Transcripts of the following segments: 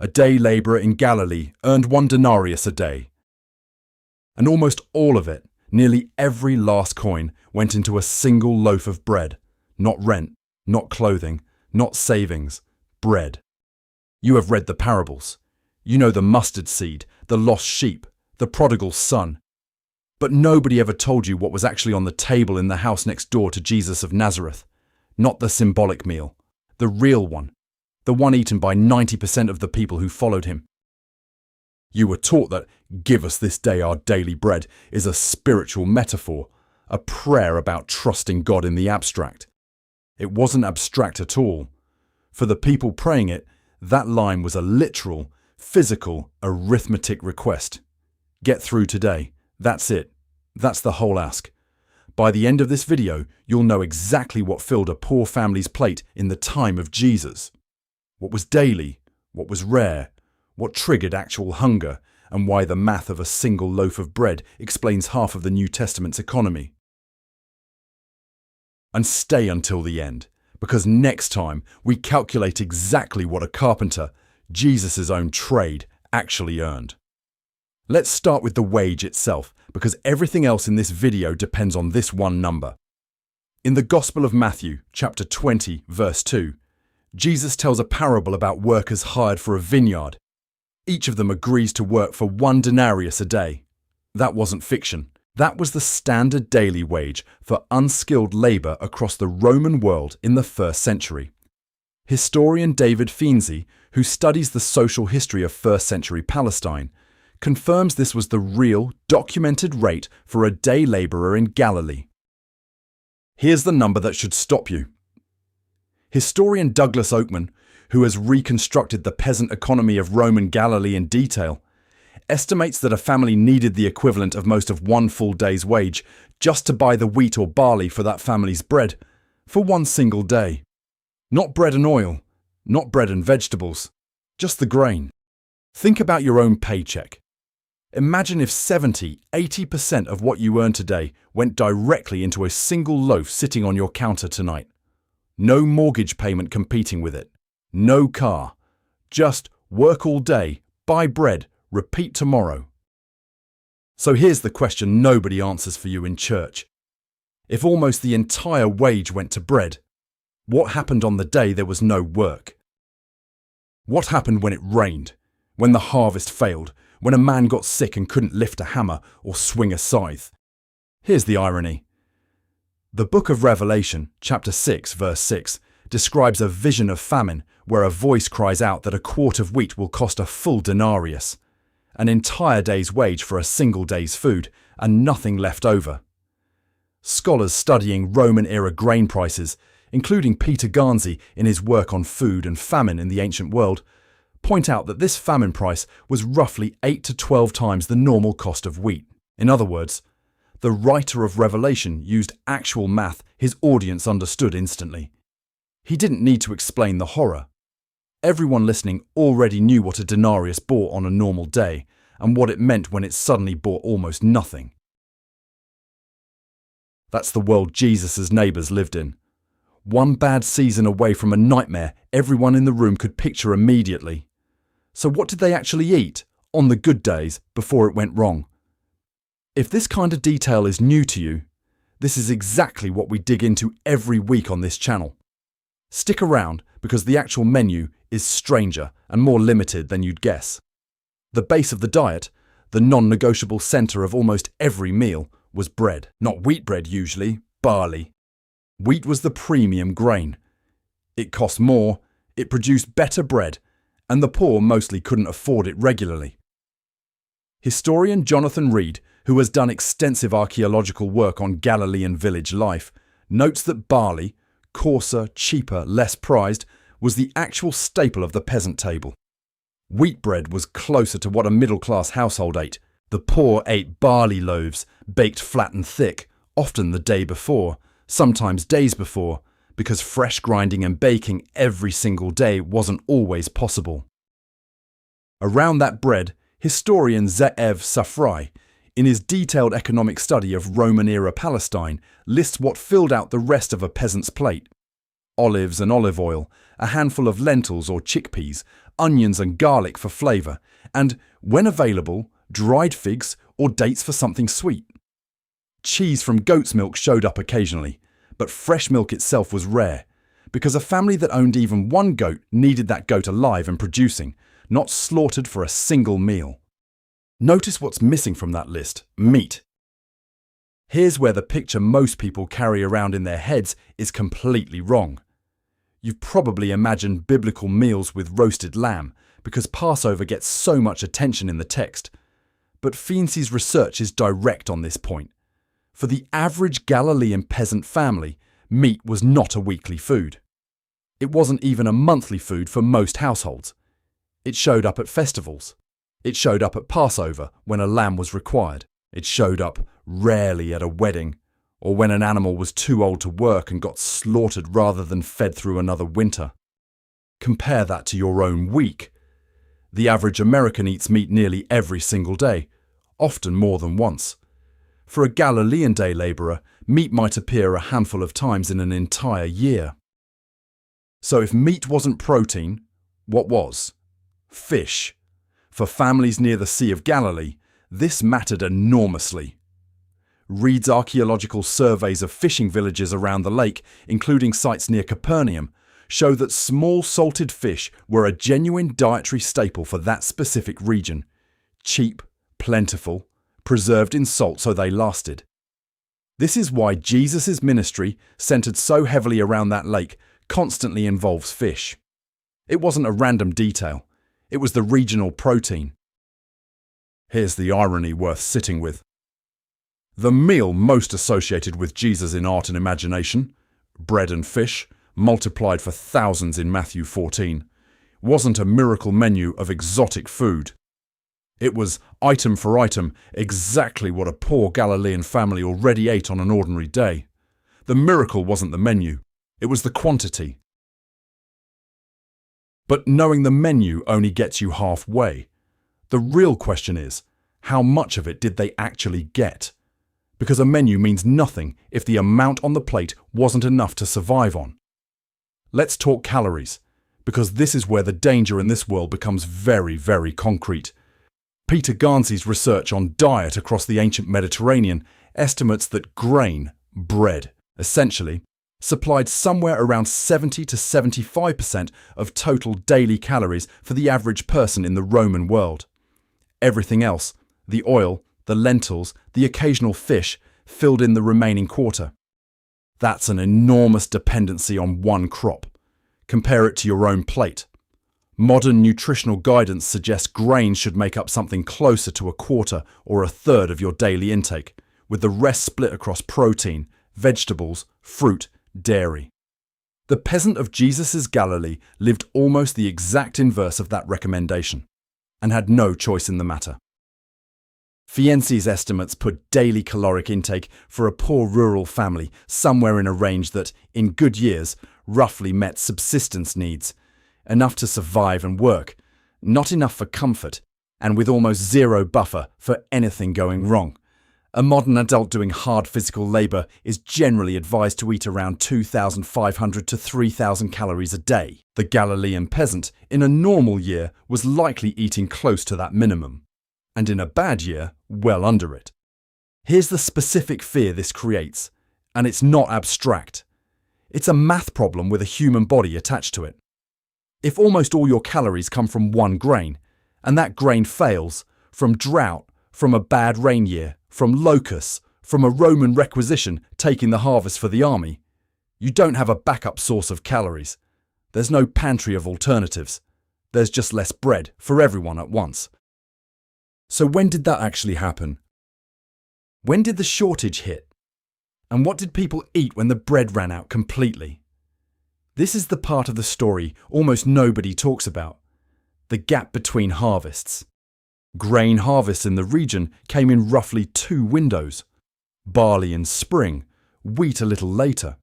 A day labourer in Galilee earned 1 denarius a day. And almost all of it, nearly every last coin, went into a single loaf of bread. Not rent, not clothing, not savings. Bread. You have read the parables. You know the mustard seed, the lost sheep, the prodigal son. But nobody ever told you what was actually on the table in the house next door to Jesus of Nazareth. Not the symbolic meal. The real one. The one eaten by 90% of the people who followed him. You were taught that "give us this day our daily bread" is a spiritual metaphor, a prayer about trusting God in the abstract. It wasn't abstract at all. For the people praying it, that line was a literal, physical, arithmetic request. Get through today. That's it. That's the whole ask. By the end of this video, you'll know exactly what filled a poor family's plate in the time of Jesus. What was daily, what was rare, what triggered actual hunger, and why the math of a single loaf of bread explains half of the New Testament's economy. And stay until the end, because next time we calculate exactly what a carpenter, Jesus' own trade, actually earned. Let's start with the wage itself, because everything else in this video depends on this one number. In the Gospel of Matthew, chapter 20, verse 2, Jesus tells a parable about workers hired for a vineyard. Each of them agrees to work for 1 denarius a day. That wasn't fiction. That was the standard daily wage for unskilled labour across the Roman world in the 1st century. Historian David Feenzi, who studies the social history of 1st century Palestine, confirms this was the real, documented rate for a day labourer in Galilee. Here's the number that should stop you. Historian Douglas Oakman, who has reconstructed the peasant economy of Roman Galilee in detail, estimates that a family needed the equivalent of most of 1 full day's wage just to buy the wheat or barley for that family's bread, for 1 single day. Not bread and oil, not bread and vegetables, just the grain. Think about your own paycheck. Imagine if 70–80% of what you earn today went directly into a single loaf sitting on your counter tonight. No mortgage payment competing with it. No car. Just work all day, buy bread, repeat tomorrow. So here's the question nobody answers for you in church. If almost the entire wage went to bread, what happened on the day there was no work? What happened when it rained? When the harvest failed? When a man got sick and couldn't lift a hammer or swing a scythe? Here's the irony. The book of Revelation, chapter 6, verse 6, describes a vision of famine where a voice cries out that a quart of wheat will cost a full denarius, an entire day's wage for a single day's food, and nothing left over. Scholars studying Roman-era grain prices, including Peter Garnsey in his work on food and famine in the ancient world, point out that this famine price was roughly 8 to 12 times the normal cost of wheat. In other words, the writer of Revelation used actual math his audience understood instantly. He didn't need to explain the horror. Everyone listening already knew what a denarius bought on a normal day and what it meant when it suddenly bought almost nothing. That's the world Jesus' neighbours lived in. 1 bad season away from a nightmare everyone in the room could picture immediately. So what did they actually eat on the good days before it went wrong? If this kind of detail is new to you, this is exactly what we dig into every week on this channel. Stick around because the actual menu is stranger and more limited than you'd guess. The base of the diet, the non-negotiable centre of almost every meal, was bread. Not wheat bread usually, barley. Wheat was the premium grain. It cost more, it produced better bread, and the poor mostly couldn't afford it regularly. Historian Jonathan Reed, who has done extensive archaeological work on Galilean village life, notes that barley, coarser, cheaper, less prized, was the actual staple of the peasant table. Wheat bread was closer to what a middle-class household ate. The poor ate barley loaves, baked flat and thick, often the day before, sometimes days before, because fresh grinding and baking every single day wasn't always possible. Around that bread, historian Ze'ev Safrai, in his detailed economic study of Roman-era Palestine, lists what filled out the rest of a peasant's plate. Olives and olive oil, a handful of lentils or chickpeas, onions and garlic for flavour, and, when available, dried figs or dates for something sweet. Cheese from goat's milk showed up occasionally, but fresh milk itself was rare, because a family that owned even one goat needed that goat alive and producing, not slaughtered for a single meal. Notice what's missing from that list: meat. Here's where the picture most people carry around in their heads is completely wrong. You've probably imagined biblical meals with roasted lamb, because Passover gets so much attention in the text. But Fiennes' research is direct on this point. For the average Galilean peasant family, meat was not a weekly food. It wasn't even a monthly food for most households. It showed up at festivals. It showed up at Passover when a lamb was required. It showed up rarely at a wedding, or when an animal was too old to work and got slaughtered rather than fed through another winter. Compare that to your own week. The average American eats meat nearly every single day, often more than once. For a Galilean day labourer, meat might appear a handful of times in an entire year. So if meat wasn't protein, what was? Fish. For families near the Sea of Galilee, this mattered enormously. Reed's archaeological surveys of fishing villages around the lake, including sites near Capernaum, show that small salted fish were a genuine dietary staple for that specific region. Cheap, plentiful, preserved in salt so they lasted. This is why Jesus' ministry, centered so heavily around that lake, constantly involves fish. It wasn't a random detail. It was the regional protein. Here's the irony worth sitting with. The meal most associated with Jesus in art and imagination, bread and fish, multiplied for thousands in Matthew 14, wasn't a miracle menu of exotic food. It was, item for item, exactly what a poor Galilean family already ate on an ordinary day. The miracle wasn't the menu, it was the quantity. But knowing the menu only gets you halfway. The real question is, how much of it did they actually get? Because a menu means nothing if the amount on the plate wasn't enough to survive on. Let's talk calories, because this is where the danger in this world becomes very, very concrete. Peter Garnsey's research on diet across the ancient Mediterranean estimates that grain, bread, essentially, supplied somewhere around 70 to 75% of total daily calories for the average person in the Roman world. Everything else, the oil, the lentils, the occasional fish, filled in the remaining quarter. That's an enormous dependency on one crop. Compare it to your own plate. Modern nutritional guidance suggests grain should make up something closer to a quarter or a third of your daily intake, with the rest split across protein, vegetables, fruit, dairy. The peasant of Jesus' Galilee lived almost the exact inverse of that recommendation, and had no choice in the matter. Fiennes' estimates put daily caloric intake for a poor rural family somewhere in a range that, in good years, roughly met subsistence needs, enough to survive and work, not enough for comfort, and with almost zero buffer for anything going wrong. A modern adult doing hard physical labour is generally advised to eat around 2,500 to 3,000 calories a day. The Galilean peasant, in a normal year, was likely eating close to that minimum, and in a bad year, well under it. Here's the specific fear this creates, and it's not abstract. It's a math problem with a human body attached to it. If almost all your calories come from one grain, and that grain fails, from drought, from a bad rain year, from locusts, from a Roman requisition taking the harvest for the army, you don't have a backup source of calories. There's no pantry of alternatives. There's just less bread for everyone at once. So when did that actually happen? When did the shortage hit? And what did people eat when the bread ran out completely? This is the part of the story almost nobody talks about. The gap between harvests. Grain harvests in the region came in roughly 2 windows. Barley in spring, wheat a little later.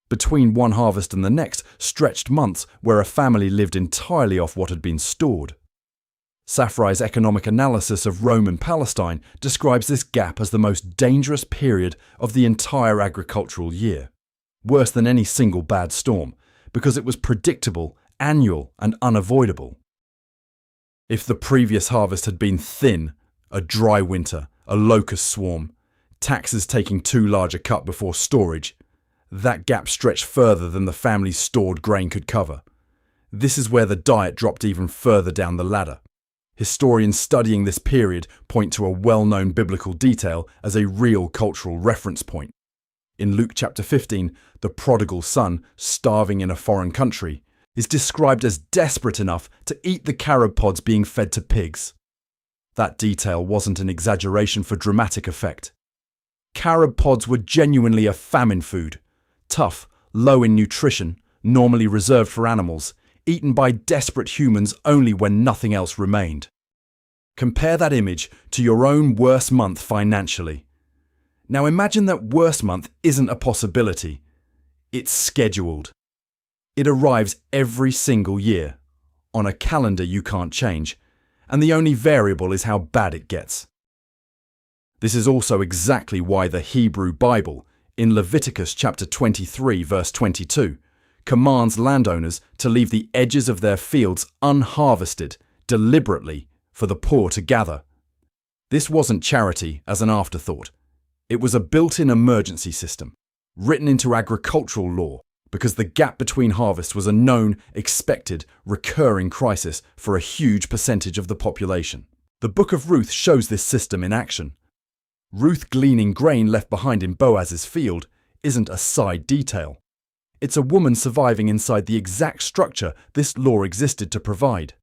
Between one harvest and the next stretched months where a family lived entirely off what had been stored. Safrai's economic analysis of Roman Palestine describes this gap as the most dangerous period of the entire agricultural year. Worse than any single bad storm, because it was predictable, annual and unavoidable. If the previous harvest had been thin, a dry winter, a locust swarm, taxes taking too large a cut before storage, that gap stretched further than the family's stored grain could cover. This is where the diet dropped even further down the ladder. Historians studying this period point to a well-known biblical detail as a real cultural reference point. In Luke chapter 15, the prodigal son, starving in a foreign country, is described as desperate enough to eat the carob pods being fed to pigs. That detail wasn't an exaggeration for dramatic effect. Carob pods were genuinely a famine food, tough, low in nutrition, normally reserved for animals, eaten by desperate humans only when nothing else remained. Compare that image to your own worst month financially. Now imagine that worst month isn't a possibility. It's scheduled. It arrives every single year, on a calendar you can't change, and the only variable is how bad it gets. This is also exactly why the Hebrew Bible, in Leviticus chapter 23 verse 22, commands landowners to leave the edges of their fields unharvested deliberately for the poor to gather. This wasn't charity as an afterthought. It was a built-in emergency system, written into agricultural law, because the gap between harvests was a known, expected, recurring crisis for a huge percentage of the population. The Book of Ruth shows this system in action. Ruth gleaning grain left behind in Boaz's field isn't a side detail. It's a woman surviving inside the exact structure this law existed to provide.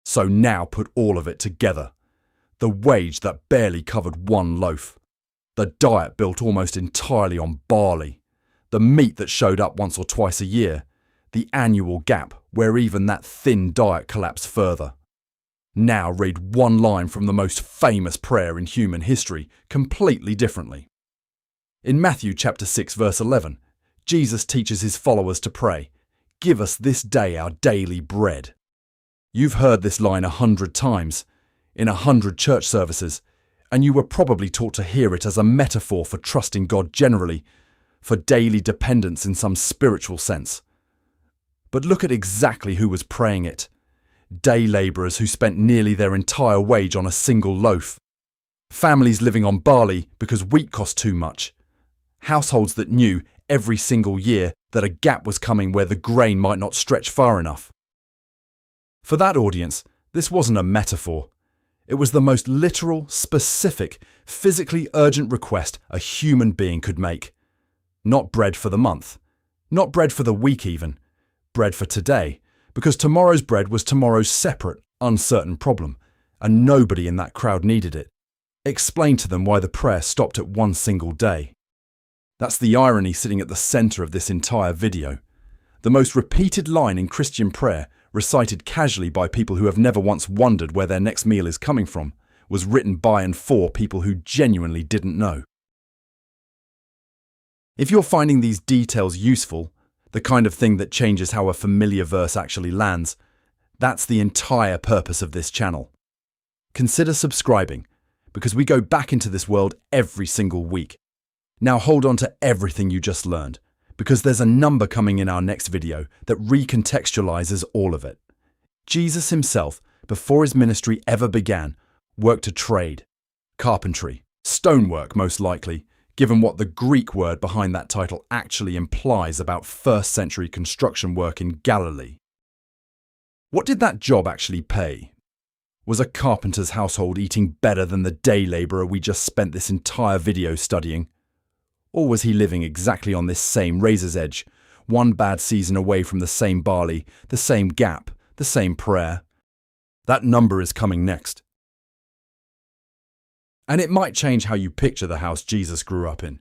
So now put all of it together. The wage that barely covered one loaf. The diet built almost entirely on barley. The meat that showed up once or twice a year. The annual gap where even that thin diet collapsed further. Now read one line from the most famous prayer in human history completely differently. In Matthew chapter 6 verse 11, Jesus teaches his followers to pray, "Give us this day our daily bread." You've heard this line 100 times, in 100 church services, and you were probably taught to hear it as a metaphor for trusting God generally, for daily dependence in some spiritual sense. But look at exactly who was praying it. Day labourers who spent nearly their entire wage on a single loaf. Families living on barley because wheat cost too much. Households that knew every single year that a gap was coming where the grain might not stretch far enough. For that audience, this wasn't a metaphor. It was the most literal, specific, physically urgent request a human being could make. Not bread for the month. Not bread for the week even. Bread for today. Because tomorrow's bread was tomorrow's separate, uncertain problem, and nobody in that crowd needed it. Explain to them why the prayer stopped at one single day. That's the irony sitting at the centre of this entire video. The most repeated line in Christian prayer, recited casually by people who have never once wondered where their next meal is coming from, was written by and for people who genuinely didn't know. If you're finding these details useful, the kind of thing that changes how a familiar verse actually lands, that's the entire purpose of this channel. Consider subscribing, because we go back into this world every single week. Now hold on to everything you just learned, because there's a number coming in our next video that recontextualizes all of it. Jesus himself, before his ministry ever began, worked a trade. Carpentry. Stonework, most likely, given what the Greek word behind that title actually implies about first-century construction work in Galilee. What did that job actually pay? Was a carpenter's household eating better than the day labourer we just spent this entire video studying? Or was he living exactly on this same razor's edge, one bad season away from the same barley, the same gap, the same prayer? That number is coming next. And it might change how you picture the house Jesus grew up in.